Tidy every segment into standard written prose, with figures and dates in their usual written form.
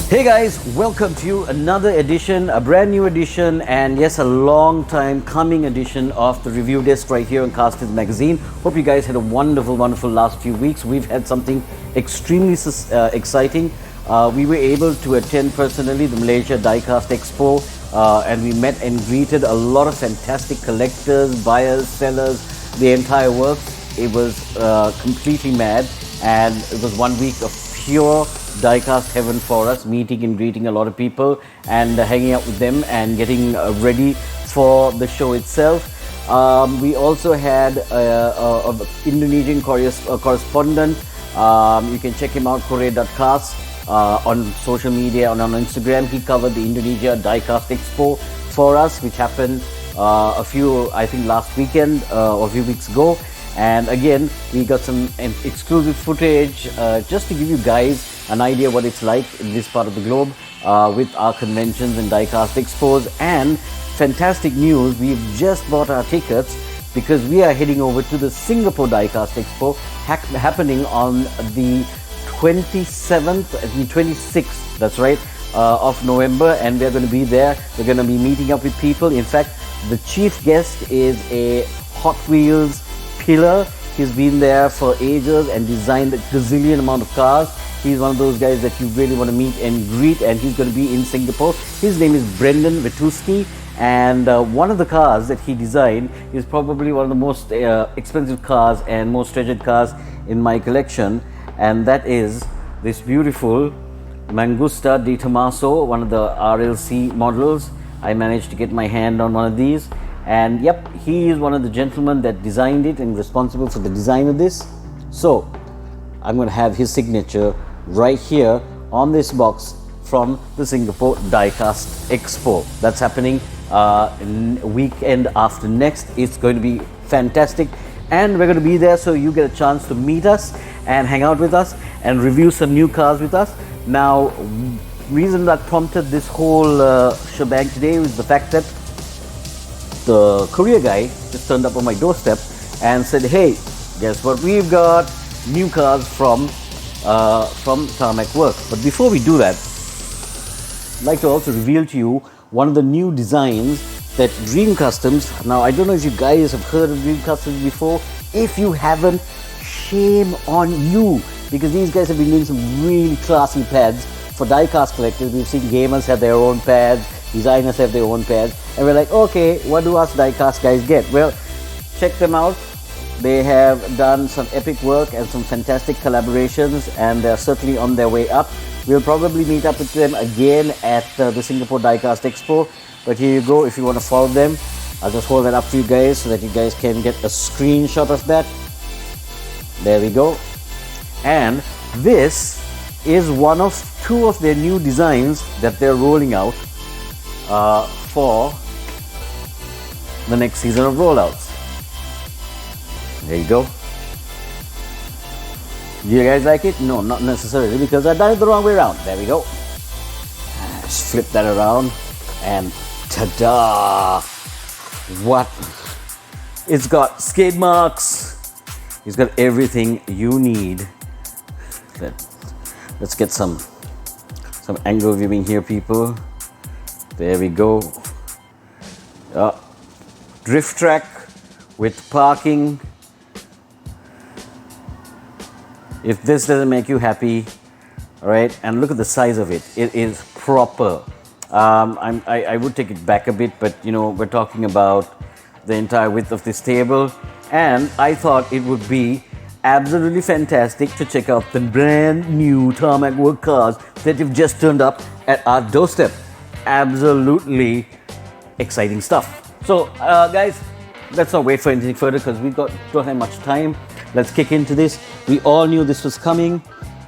Hey guys, welcome to another edition, a brand new edition, and yes, a long time coming edition of the review desk right here on CastHeads magazine. Hope you guys had a wonderful last few weeks. We've had something extremely exciting. We were able to attend personally the Malaysia Diecast Expo, and we met and greeted a lot of fantastic collectors, buyers, sellers, the entire works. It was completely mad, and it was 1 week of pure diecast heaven for us, meeting and greeting a lot of people and hanging out with them and getting ready for the show itself. We also had an Indonesian correspondent. You can check him out, Korea.cast, on social media and on Instagram. He covered the Indonesia Diecast Expo for us, which happened I think last weekend or a few weeks ago. And again, we got some exclusive footage just to give you guys an idea what it's like in this part of the globe with our conventions and diecast expos. And fantastic news, we've just bought our tickets because we are heading over to the Singapore Diecast Expo happening on the 27th and 26th, that's right, of November, and we're going to be there. We're going to be meeting up with people. In fact, the chief guest is a Hot Wheels pillar. He's been there for ages and designed a gazillion amount of cars. He's one of those guys that you really want to meet and greet, and he's going to be in Singapore. His name is Brendan Vetuski, and one of the cars that he designed is probably one of the most expensive cars and most treasured cars in my collection, and that is this beautiful Mangusta di Tommaso, one of the RLC models. I managed to get my hand on one of these. And yep, he is one of the gentlemen that designed it and responsible for the design of this. So I'm going to have his signature right here on this box from the Singapore Diecast Expo. That's happening in weekend after next. It's going to be fantastic, and we're going to be there so you get a chance to meet us and hang out with us and review some new cars with us. Now, reason that prompted this whole shebang today was the fact that the courier guy just turned up on my doorstep and said, hey, guess what, we've got new cars from Tarmac Works. But before we do that, I'd like to also reveal to you one of the new designs that Dream Customs, now I don't know if you guys have heard of Dream Customs before. If you haven't, shame on you, because these guys have been doing some really classy pads for diecast collectors. We've seen gamers have their own pads, designers have their own pads, and we're like, okay, what do us diecast guys get? Well, check them out. They have done some epic work and some fantastic collaborations, and they're certainly on their way up. We'll probably meet up with them again at the Singapore Diecast Expo. But here you go, if you want to follow them. I'll just hold that up for you guys so that you guys can get a screenshot of that. There we go. And this is one of two of their new designs that they're rolling out for the next season of rollouts. There you go. Do you guys like it? No, not necessarily, because I've done it the wrong way around. There we go. Just flip that around and ta-da! What? It's got skid marks. It's got everything you need. Let's get some angle viewing here, people. There we go. Drift track with parking. If this doesn't make you happy, all right, and look at the size of it. It is proper. I would take it back a bit, but you know, we're talking about the entire width of this table, and I thought it would be absolutely fantastic to check out the brand new Tarmac Works cars that have just turned up at our doorstep. Absolutely exciting stuff. So guys, let's not wait for anything further because we don't have much time. Let's kick into this. We all knew this was coming.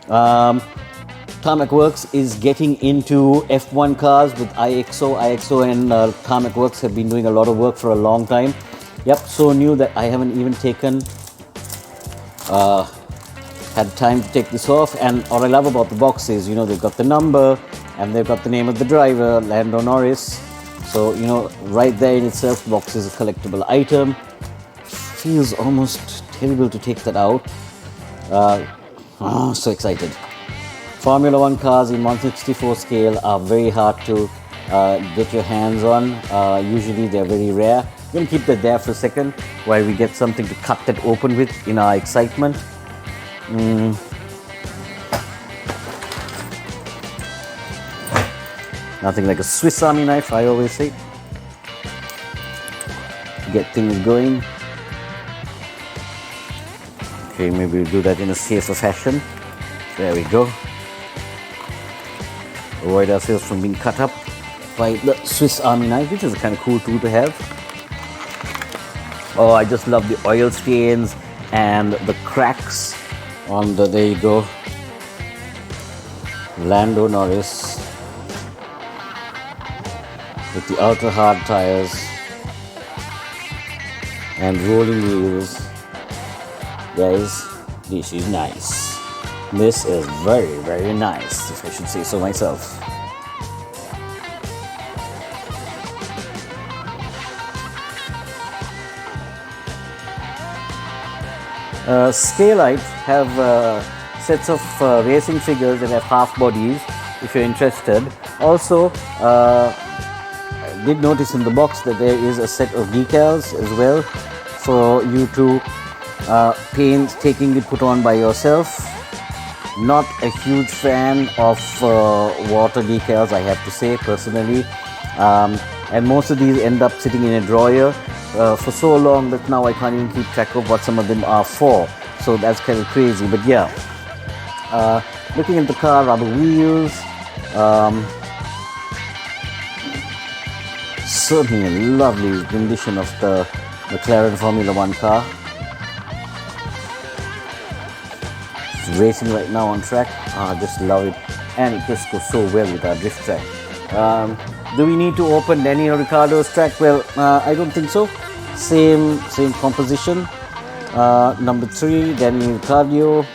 Tarmac Works is getting into F1 cars with IXO. IXO and Tarmac Works have been doing a lot of work for a long time. Yep, so new that I haven't even had time to take this off. And what I love about the box is, you know, they've got the number and they've got the name of the driver, Lando Norris. So, you know, right there in itself, the box is a collectible item. Feels almost terrible to take that out. So excited. Formula 1 cars in 1/64 scale are very hard to get your hands on. Usually they're very rare. I'm going to keep that there for a second while we get something to cut that open with in our excitement. Nothing like a Swiss Army knife, I always say, to get things going. Okay, maybe we'll do that in a safer fashion. There we go. Avoid ourselves from being cut up by the Swiss Army knife, which is a kind of cool tool to have. Oh, I just love the oil stains and the cracks on the, there you go, Lando Norris with the ultra hard tires and rolling wheels. Guys, this is nice. This is very, very nice, if I should say so myself. Scalites have sets of racing figures that have half bodies, if you're interested. Also, I did notice in the box that there is a set of decals as well for you to painstakingly put on by yourself. Not a huge fan of water decals, I have to say, personally. And most of these end up sitting in a drawer for so long that now I can't even keep track of what some of them are for. So that's kind of crazy. But yeah, looking at the car, rubber wheels, certainly a lovely rendition of the McLaren Formula 1 car. It's racing right now on track. I just love it, and it just goes so well with our drift track. Do we need to open Daniel Ricciardo's track? Well, I don't think so. Same composition. Number 3, Daniel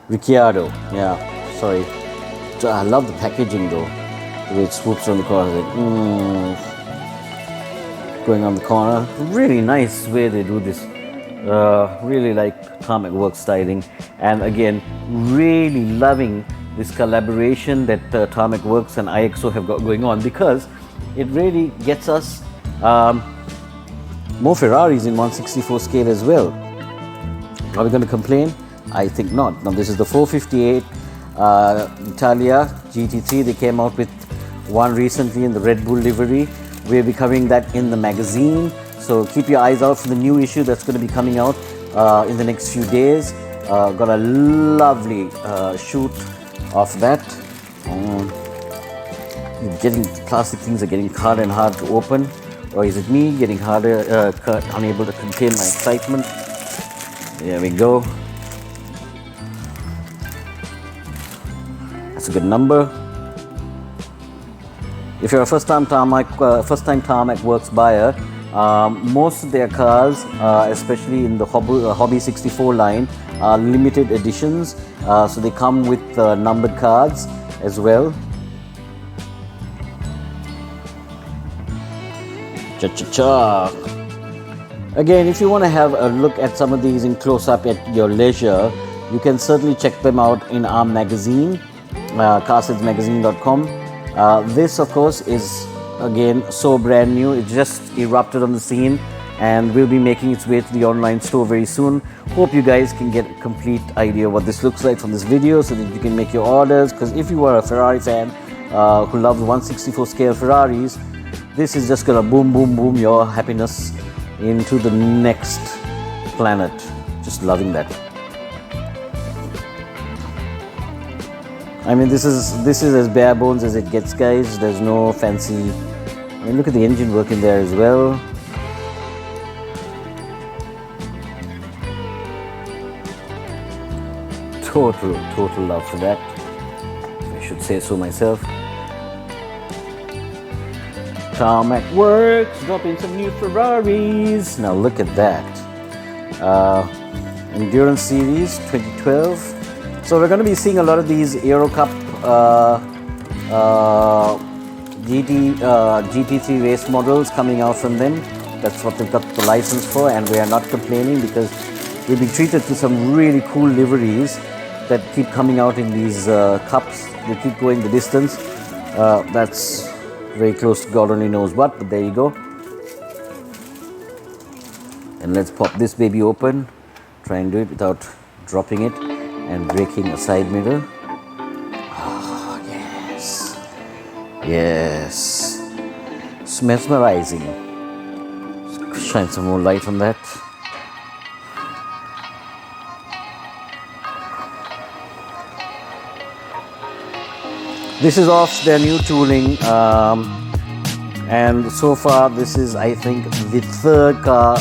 Ricciardo. Yeah, sorry. I love the packaging though. The way it swoops on the corner, like, going on the corner. Really nice way they do this. Really like Tarmac Works styling, and again, really loving this collaboration that Tarmac Works and IXO have got going on, because it really gets us more Ferraris in 1/64 scale as well. Are we going to complain? I think not. Now this is the 458 Italia GT3. They came out with one recently in the Red Bull livery. We'll be covering that in the magazine, so keep your eyes out for the new issue that's going to be coming out in the next few days. Got a lovely shoot of that. Plastic things are getting hard and hard to open, or is it me getting harder, unable to contain my excitement? There we go. That's a good number. If you're a first-time Tarmac Works buyer, most of their cars, especially in the Hobby 64 line, are limited editions. So they come with numbered cards as well. Cha-cha-cha. Again, if you want to have a look at some of these in close-up at your leisure, you can certainly check them out in our magazine, CastHeadsMagazine.com. This, of course, is again so brand new. It just erupted on the scene and will be making its way to the online store very soon. Hope you guys can get a complete idea what this looks like from this video, so that you can make your orders. Because if you are a Ferrari fan who loves 1/64 scale Ferraris, this is just gonna boom, boom, boom your happiness into the next planet. Just loving that. I mean, this is as bare bones as it gets, guys. There's no fancy. I mean, look at the engine work in there as well. Total love for that, I should say so myself. Tarmac Works, dropping some new Ferraris. Now look at that. Endurance Series 2012. So we're going to be seeing a lot of these Aero Cup GT3 race models coming out from them. That's what they've got the license for, and we are not complaining because we've been treated to some really cool liveries that keep coming out in these cups. They keep going the distance. That's very close to God only knows what, but there you go. And let's pop this baby open. Try and do it without dropping it and breaking a side mirror. Oh, yes. Yes. It's mesmerizing. Shine some more light on that. This is off their new tooling, and so far this is, I think, the third car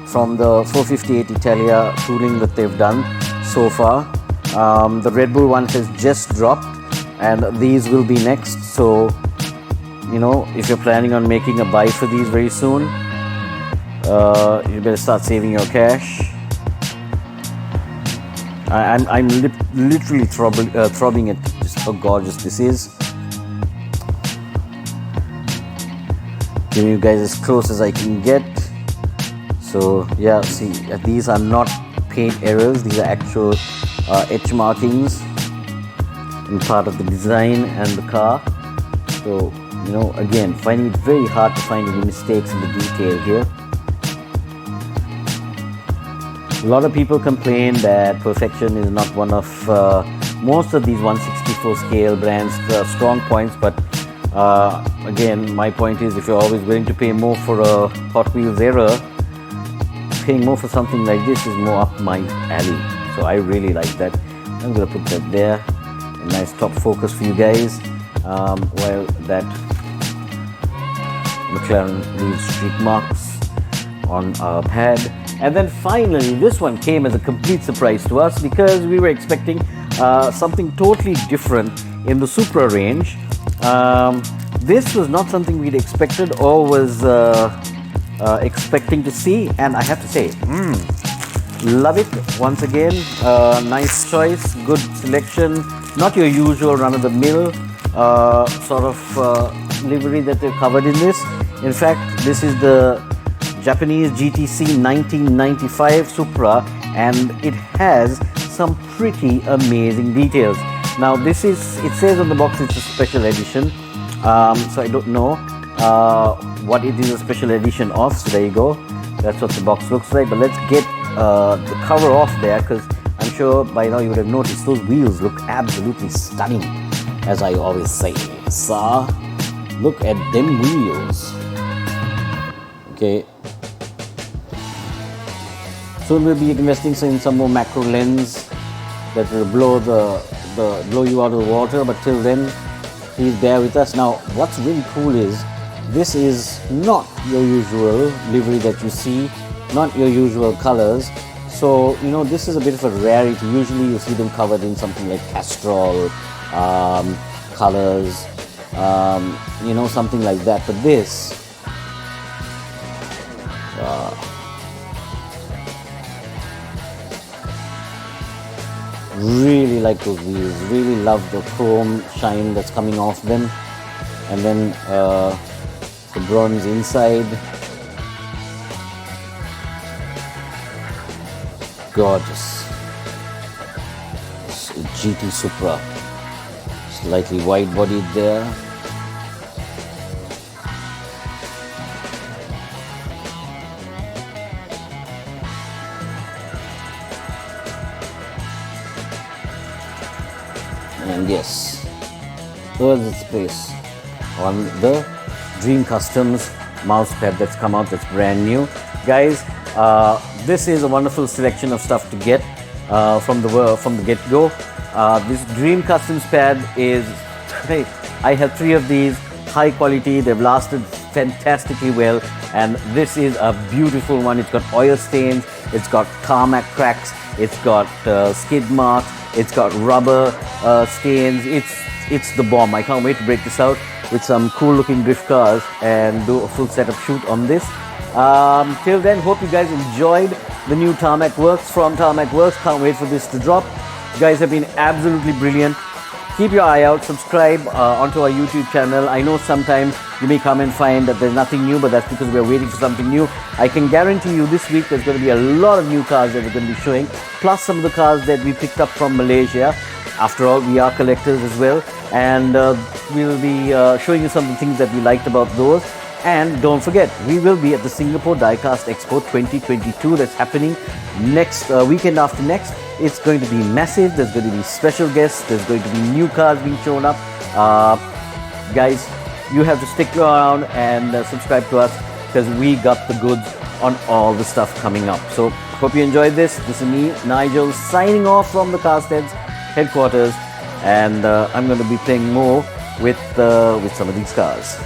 from the 458 Italia tooling that they've done so far. The Red Bull one has just dropped, and these will be next. So, you know, if you're planning on making a buy for these very soon, you better start saving your cash. I'm literally throbbing at just how gorgeous this is. Giving you guys as close as I can get. So yeah, see, these are not paint errors. These are actual etch markings in part of the design and the car. So, you know, again, finding it very hard to find any mistakes in the detail here. A lot of people complain that perfection is not one of most of these 164 scale brands' strong points, but again, my point is, if you're always willing to pay more for a Hot Wheels error, paying more for something like this is more up my alley. So I really like that. I'm going to put that there. A nice top focus for you guys while that McLaren leaves streak marks on our pad. And then finally, this one came as a complete surprise to us because we were expecting something totally different in the Supra range. This was not something we'd expected or was expecting to see, and I have to say, love it. Once again, nice choice, good selection, not your usual run-of-the-mill sort of livery that they've covered in this. In fact, this is the Japanese GTC 1995 Supra, and it has some pretty amazing details. Now this is, it says on the box it's a special edition, so I don't know what it is a special edition of. So there you go, that's what the box looks like. But let's get the cover off there, because I'm sure by now you would have noticed those wheels look absolutely stunning, as I always say. So look at them wheels. Okay, soon we'll be investing in some more macro lens that will blow you out of the water, but till then, please bear with us. Now, what's really cool is this is not your usual livery that you see, not your usual colors. So, you know, this is a bit of a rarity. Usually you see them covered in something like Castrol colors, you know, something like that. But this, really like those wheels, really love the chrome shine that's coming off them, and then the bronze inside. Gorgeous. It's a GT Supra, slightly wide bodied there. And yes, there's its place on the Dream Customs mouse pad that's come out, that's brand new. Guys, this is a wonderful selection of stuff to get from the get-go. This Dream Customs pad is, hey, I have 3 of these, high quality, they've lasted fantastically well, and this is a beautiful one. It's got oil stains, it's got tarmac cracks, it's got skid marks, it's got rubber stains. It's the bomb. I can't wait to break this out with some cool looking drift cars and do a full setup shoot on this. Till then, hope you guys enjoyed the new Tarmac Works from Tarmac Works. Can't wait for this to drop. You guys have been absolutely brilliant. keep your eye out, subscribe onto our YouTube channel. I know sometimes you may come and find that there's nothing new, but that's because we're waiting for something new. I can guarantee you this week there's going to be a lot of new cars that we're going to be showing, plus some of the cars that we picked up from Malaysia. After all, we are collectors as well, and we will be showing you some of the things that we liked about those. And don't forget, we will be at the Singapore Diecast Expo 2022 that's happening next weekend after next. It's going to be massive. There's going to be special guests. There's going to be new cars being shown up. Guys, you have to stick around and subscribe to us because we got the goods on all the stuff coming up. So hope you enjoyed this. This is me, Nigel, signing off from the CastHeads headquarters, and I'm going to be playing more with some of these cars.